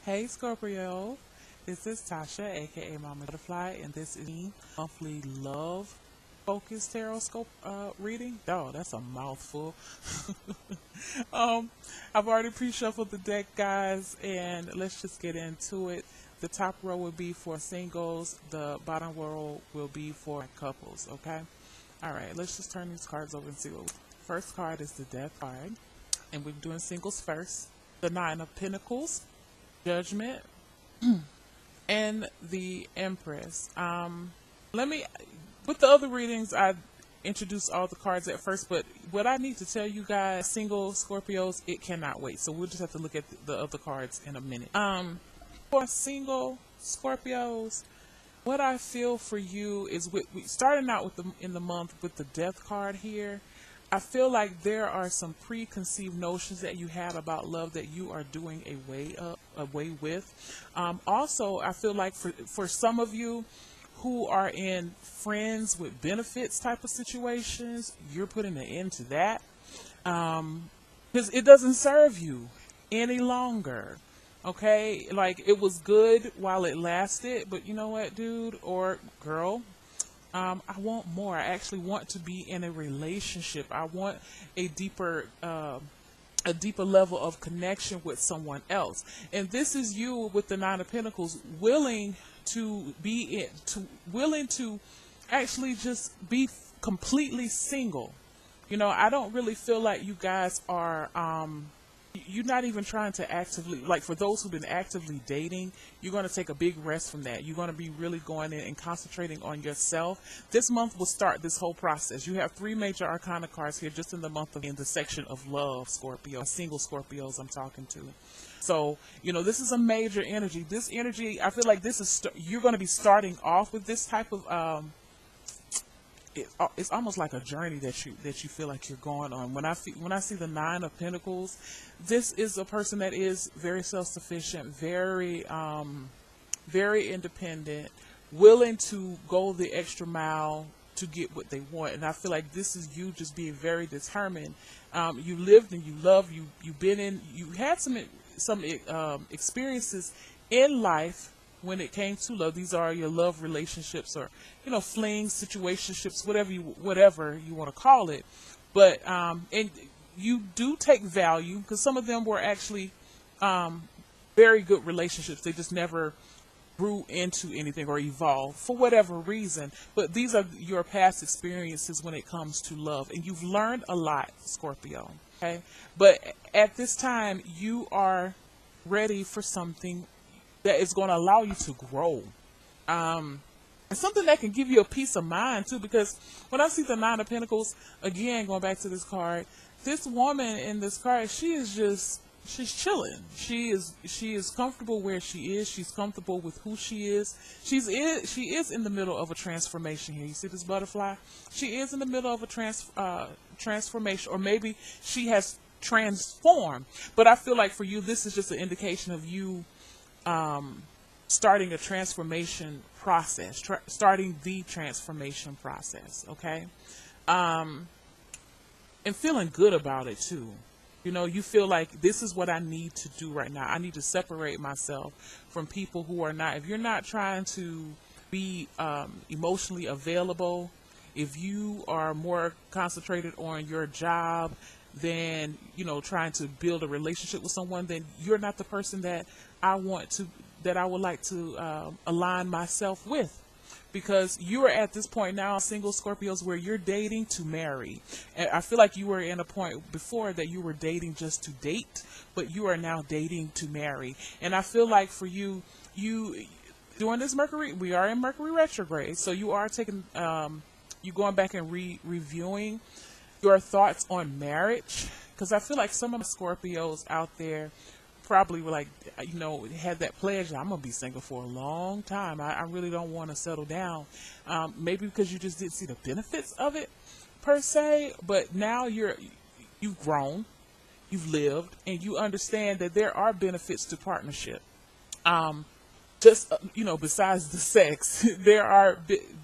Hey Scorpio, this is Tasha, aka Mama Butterfly, and this is the monthly love focused tarot scope reading. Oh, that's a mouthful. um, I've already pre-shuffled the deck, guys, and let's just get into it. The top row will be for singles. The bottom row will be for couples. Okay. All right. Let's just turn these cards over and see what. First card is the Death card, and we're doing singles first. The Nine of Pentacles, Judgment, and the Empress. Let me, with the other readings, I introduced all the cards at first, but what I need to tell you guys, single Scorpios, it cannot wait. So we'll just have to look at the other cards in a minute. For single Scorpios, what I feel for you is starting out with in the month with the Death card here. I feel like there are some preconceived notions that you had about love that you are doing away with. Also, I feel like for some of you who are in friends with benefits type of situations, you're putting an end to that because it doesn't serve you any longer. Okay, like it was good while it lasted, but you know what, dude or girl? I want more. I actually want to be in a relationship. I want a deeper level of connection with someone else. And this is you with the Nine of Pentacles, willing to actually just be completely single. You know, I don't really feel like you guys are, you're not even trying to actively, like for those who've been actively dating, you're going to take a big rest from that. You're going to be really going in and concentrating on yourself. This month will start this whole process. You have three major arcana cards here just in the month in the section of love, Scorpio, single Scorpios I'm talking to. So, you know, this is a major energy. This energy, I feel like this is, you're going to be starting off with this type of, it's almost like a journey that you feel like you're going on. When I see the Nine of Pentacles, this is a person that is very self-sufficient, very independent, willing to go the extra mile to get what they want. And I feel like this is you just being very determined. You lived and you loved. You had some experiences in life. When it came to love, these are your love relationships or, you know, flings, situationships, whatever you want to call it. But, and you do take value because some of them were actually, very good relationships. They just never grew into anything or evolved for whatever reason. But these are your past experiences when it comes to love. And you've learned a lot, Scorpio. Okay. But at this time, you are ready for something that is going to allow you to grow. And something that can give you a peace of mind too, because when I see the Nine of Pentacles, again, going back to this card, this woman in this card, she's chilling. She is comfortable where she is. She's comfortable with who she is. She is in the middle of a transformation here. You see this butterfly? She is in the middle of a transformation, or maybe she has transformed. But I feel like for you, this is just an indication of you starting a transformation process, starting the transformation process, okay? And feeling good about it too. You know, you feel like this is what I need to do right now. I need to separate myself from people who are not, if you're not trying to be emotionally available, if you are more concentrated on your job than, you know, trying to build a relationship with someone, then you're not the person that I would like to align myself with, because you are at this point now, single Scorpios, where you're dating to marry. And I feel like you were in a point before that you were dating just to date, but you are now dating to marry. And I feel like for you during this Mercury, we are in Mercury retrograde, so you are taking you going back and reviewing your thoughts on marriage, because I feel like some of the Scorpios out there probably were like, you know, had that pledge, I'm gonna be single for a long time. I really don't want to settle down. Maybe because you just didn't see the benefits of it per se, but now you've grown, you've lived, and you understand that there are benefits to partnership. Just you know, besides the sex, there are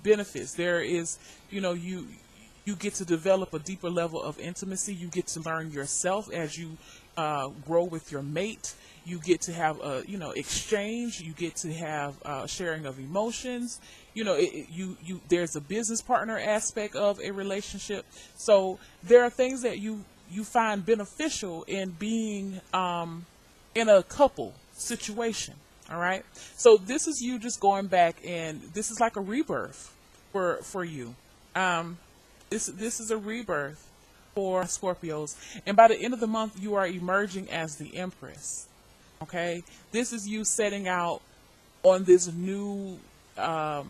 benefits. There is, you know, you You get to develop a deeper level of intimacy. You get to learn yourself as you grow with your mate. You get to have a, exchange. You get to have sharing of emotions. There's a business partner aspect of a relationship. So there are things that you find beneficial in being in a couple situation. All right. So this is you just going back, and this is like a rebirth for you. This is a rebirth for Scorpios, and by the end of the month, you are emerging as the Empress. Okay, this is you setting out on this new. I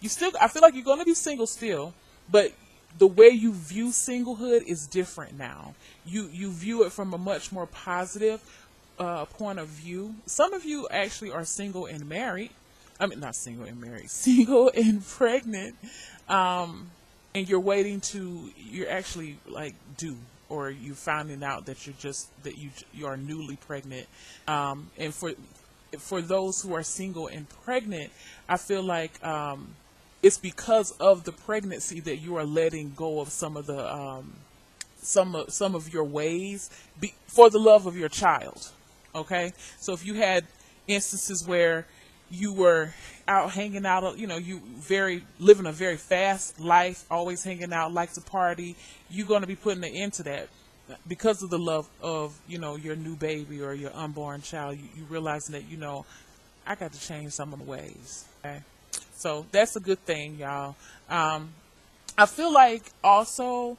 feel like you're going to be single still, but the way you view singlehood is different now. You view it from a much more positive point of view. Some of you actually are single and married. I mean, not single and married, single and pregnant. And you're actually like due, or you're finding out that you are newly pregnant. And for those who are single and pregnant, I feel like it's because of the pregnancy that you are letting go of some of the some of your ways for the love of your child. Okay, so if you had instances where you were out hanging out, you living a very fast life, always hanging out, like to party, you're going to be putting an end to that because of the love of, your new baby or your unborn child. You realizing that, I got to change some of the ways. Okay. So that's a good thing, y'all. I feel like also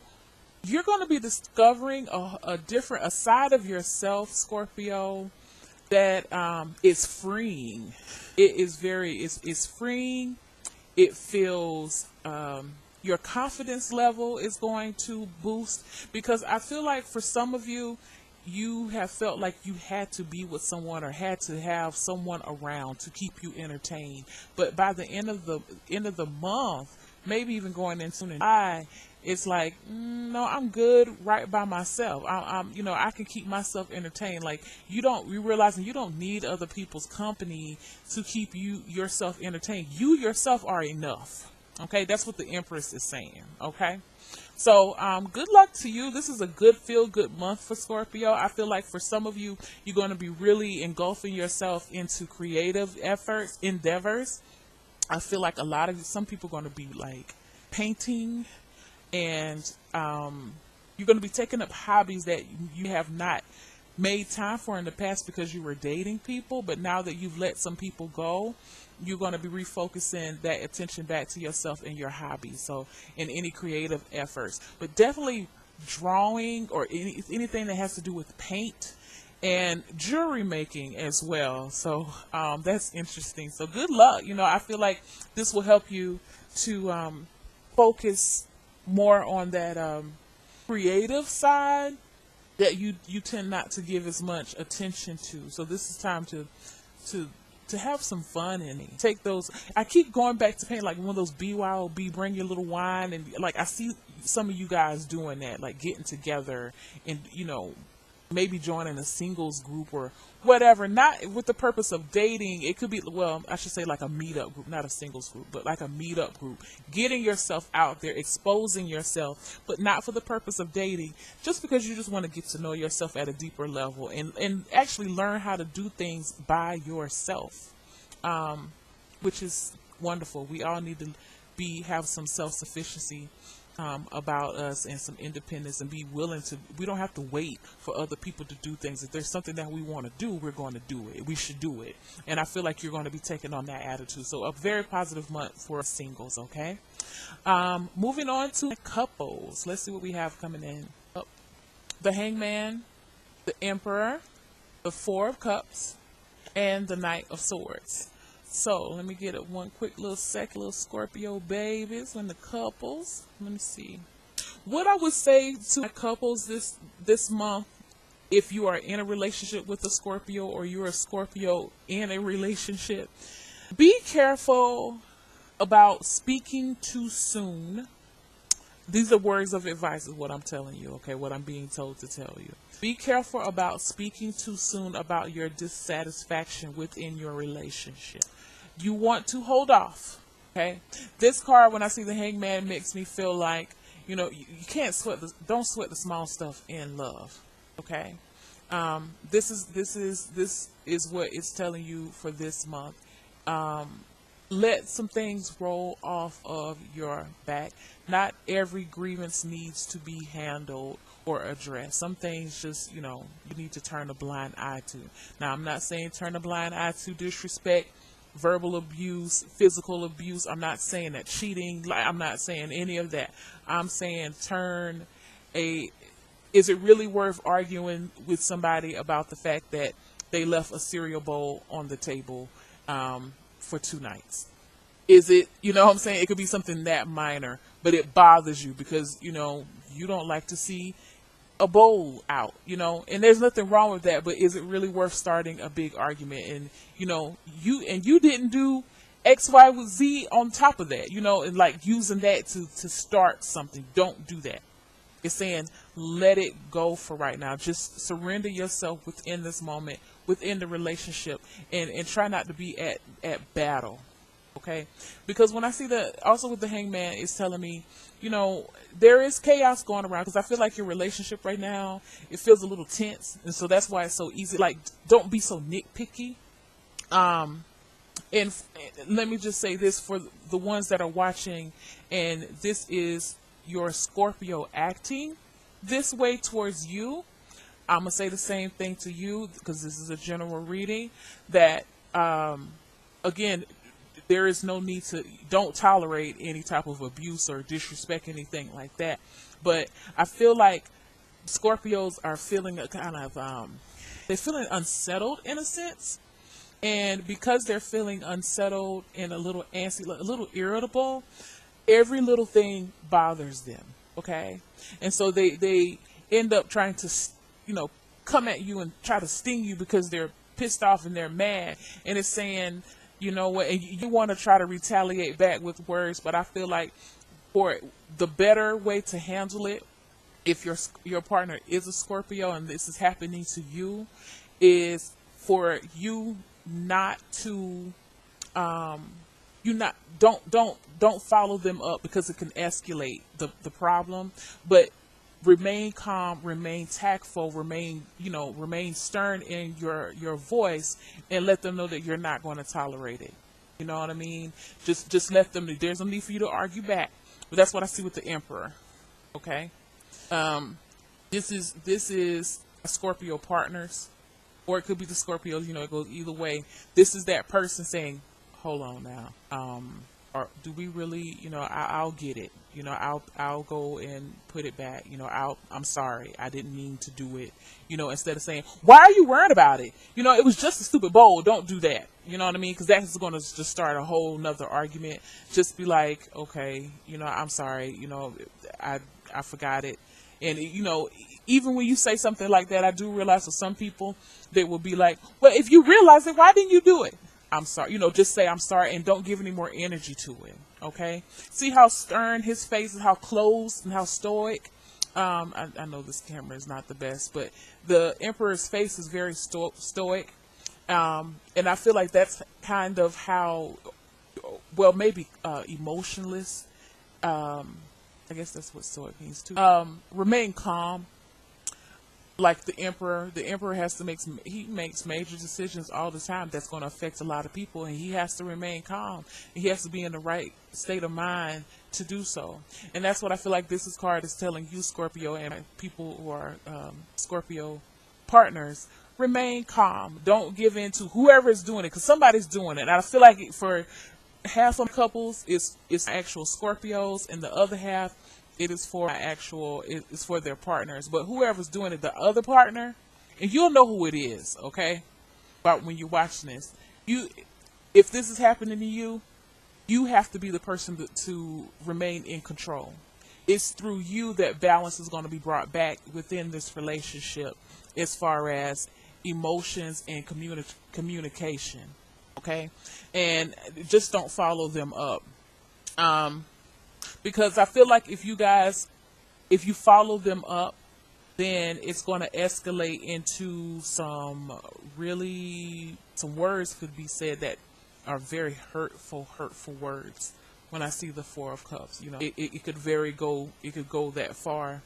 you're going to be discovering a side of yourself, Scorpio, that is freeing. It is it's freeing. It feels your confidence level is going to boost, because I feel like for some of you, you have felt like you had to be with someone or had to have someone around to keep you entertained. But by the end of the month, maybe even going into July, it's like, no, I'm good right by myself. I can keep myself entertained. Like you're realizing you don't need other people's company to keep yourself entertained. You yourself are enough. Okay. That's what the Empress is saying. Okay. So, good luck to you. This is a good feel-good month for Scorpio. I feel like for some of you, you're going to be really engulfing yourself into creative endeavors. I feel like some people are going to be like painting, and you're going to be taking up hobbies that you have not made time for in the past because you were dating people, but now that you've let some people go, you're going to be refocusing that attention back to yourself and your hobbies. So in any creative efforts, but definitely drawing or anything that has to do with paint and jewelry making as well. So that's interesting. So good luck. I feel like this will help you to focus more on that creative side that you tend not to give as much attention to. So this is time to have some fun in it. Take those. I keep going back to paint, like one of those BYOB, bring your little wine, and like I see some of you guys doing that, like getting together and maybe joining a singles group or whatever, not with the purpose of dating. It could be, well, I should say like a meetup group, not a singles group, but like a meetup group, getting yourself out there, exposing yourself, but not for the purpose of dating, just because you just want to get to know yourself at a deeper level and actually learn how to do things by yourself, which is wonderful. We all need to have some self-sufficiency about us and some independence, and be willing to, we don't have to wait for other people to do things. If there's something that we want to do, we're going to do it. We should do it. And I feel like you're going to be taking on that attitude. So a very positive month for singles. Okay. Moving on to couples. Let's see what we have coming in. The Hangman, the Emperor, the Four of Cups, and the Knight of Swords. So let me get one quick little Scorpio babies and the couples. Let me see. What I would say to couples this month, if you are in a relationship with a Scorpio or you're a Scorpio in a relationship, be careful about speaking too soon. These are words of advice is what I'm telling you, okay? What I'm being told to tell you. Be careful about speaking too soon about your dissatisfaction within your relationship. You want to hold off, okay? This card, when I see the Hangman, makes me feel like You can't don't sweat the small stuff in love. Okay. This is what it's telling you for this month. Let some things roll off of your back. Not every grievance needs to be handled or addressed. Some things just, you need to turn a blind eye to. Now, I'm not saying turn a blind eye to disrespect, verbal abuse, physical abuse. I'm not saying that cheating. I'm not saying any of that. I'm saying is it really worth arguing with somebody about the fact that they left a cereal bowl on the table for 2 nights? Is it, what I'm saying? It could be something that minor, but it bothers you because, you don't like to see a bowl out, and there's nothing wrong with that, but is it really worth starting a big argument? And, you didn't do X, Y, with Z on top of that, and like using that to start something. Don't do that. It's saying, let it go for right now. Just surrender yourself within this moment, within the relationship, and try not to be at battle. Okay? Because when I see also with the Hangman, it's telling me, there is chaos going around, because I feel like your relationship right now, it feels a little tense. And so that's why it's so easy. Like, don't be so nitpicky. And let me just say this for the ones that are watching, and this is your Scorpio acting this way towards you. I'm going to say the same thing to you, because this is a general reading, that, again, there is no need don't tolerate any type of abuse or disrespect, anything like that. But I feel like Scorpios are feeling a kind of, they're feeling unsettled in a sense. And because they're feeling unsettled and a little antsy, a little irritable, every little thing bothers them. Okay. And so they end up trying to, come at you and try to sting you because they're pissed off and they're mad. And it's saying, you know what, and you want to try to retaliate back with words, but I feel like for the better way to handle it, if your partner is a Scorpio and this is happening to you, is for you not to, don't follow them up, because it can escalate the problem, but remain calm, remain tactful, remain stern in your voice, and let them know that you're not going to tolerate it. You know what I mean? Just let them know. There's no need for you to argue back. But that's what I see with the Emperor. Okay? This is Scorpio partners, or it could be the Scorpios, it goes either way. This is that person saying, hold on now. Or do we really, I'll get it. I'll go and put it back. I'm sorry. I didn't mean to do it. Instead of saying, why are you worried about it? It was just a stupid bowl. Don't do that. You know what I mean? Because that's going to just start a whole nother argument. Just be like, okay, I'm sorry. I forgot it. And, even when you say something like that, I do realize for some people, they will be like, well, if you realize it, why didn't you do it? I'm sorry, just say I'm sorry and don't give any more energy to it. Okay. See how stern his face is, how closed and how stoic. I know this camera is not the best, but the Emperor's face is very stoic. And I feel like that's kind of how, well, maybe, emotionless. I guess that's what stoic means too. Remain calm. Like the Emperor has to he makes major decisions all the time that's going to affect a lot of people, and he has to remain calm. He has to be in the right state of mind to do so. And that's what I feel like this card is telling you, Scorpio, and people who are Scorpio partners. Remain calm. Don't give in to whoever is doing it, because somebody's doing it. And I feel like for half of couples, it's actual Scorpios, and the other half, it is for it's for their partners. But whoever's doing it, the other partner, and you'll know who it is, okay? But when you're watching this, if this is happening to you, you have to be the person to remain in control. It's through you that balance is going to be brought back within this relationship, as far as emotions and communication, okay? And just don't follow them up. Because I feel like if you follow them up, then it's going to escalate into some words could be said that are very hurtful words. when I see the Four of Cups. You know, it could it could go that far.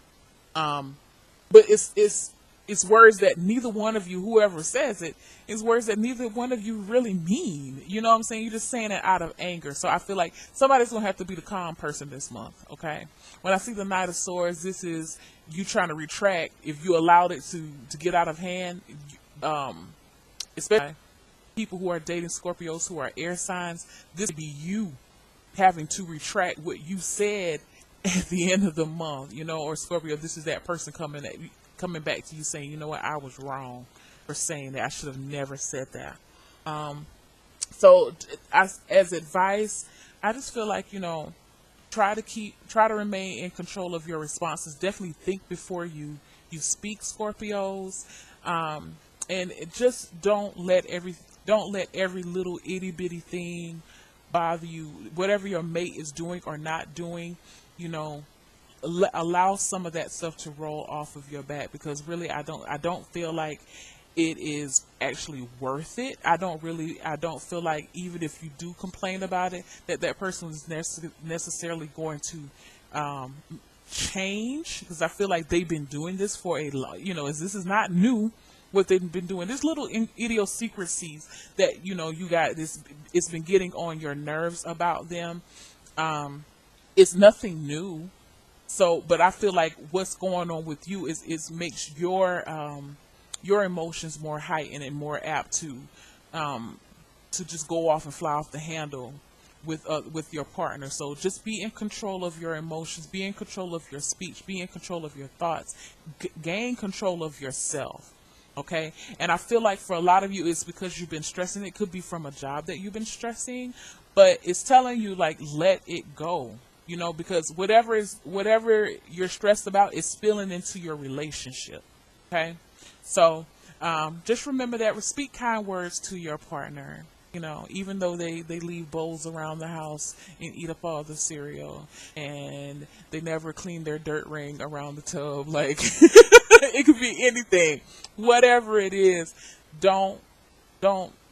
But it's words that neither one of you, whoever says it, is words that neither one of you really mean. You know what I'm saying? You're just saying it out of anger. So I feel like somebody's going to have to be the calm person this month, okay? When I see the Knight of Swords, this is you trying to retract. If you allowed it to get out of hand, especially people who are dating Scorpios who are air signs, this would be you having to retract what you said at the end of the month, you know, or Scorpio, this is that person coming back to you saying, you know what, I was wrong for saying that. I should have never said that. So as advice, I just feel like, you know, try to remain in control of your responses. Definitely think before you speak, Scorpios. And just don't let every little itty bitty thing bother you. Whatever your mate is doing or not doing, you know, allow some of that stuff to roll off of your back, because really I don't feel like it is actually worth it. I don't feel like even if you do complain about it, that person is necessarily going to change, because I feel like they've been doing this for a lot. You know, this is not new. What they've been doing, there's little idiosyncrasies that, you know, you got this, it's been getting on your nerves about them. It's nothing new. So, but I feel like what's going on with you is makes your emotions more heightened and more apt to just go off and fly off the handle with your partner. So just be in control of your emotions, be in control of your speech, be in control of your thoughts, gain control of yourself. Okay. And I feel like for a lot of you, it's because you've been stressing. It could be from a job that you've been stressing, but it's telling you, like, let it go, you know, because whatever you're stressed about is spilling into your relationship. Okay. So, just remember that, speak kind words to your partner, you know, even though they leave bowls around the house and eat up all the cereal, and they never clean their dirt ring around the tub. Like, it could be anything, whatever it is. Don't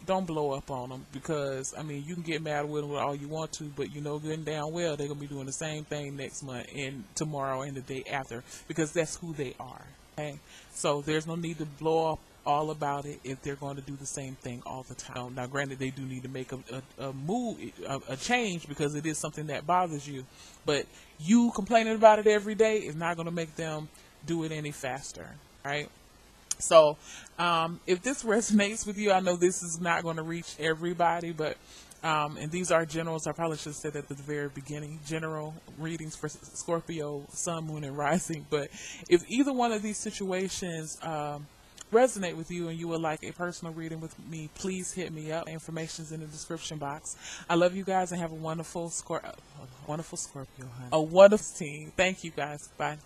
blow up on them, because I mean, you can get mad with them all you want to, but you know good and damn well they're gonna be doing the same thing next month and tomorrow and the day after, because that's who they are. Okay, so there's no need to blow up all about it if they're going to do the same thing all the time. Now, granted, they do need to make a move, a change, because it is something that bothers you, but you complaining about it every day is not going to make them do it any faster, right? So, if this resonates with you, I know this is not going to reach everybody, but, and these are generals. I probably should have said at the very beginning, general readings for Scorpio, Sun, Moon, and Rising. But if either one of these situations, resonate with you and you would like a personal reading with me, please hit me up. Information's in the description box. I love you guys and have a wonderful Scorpio, honey. A wonderful team. Thank you guys. Bye.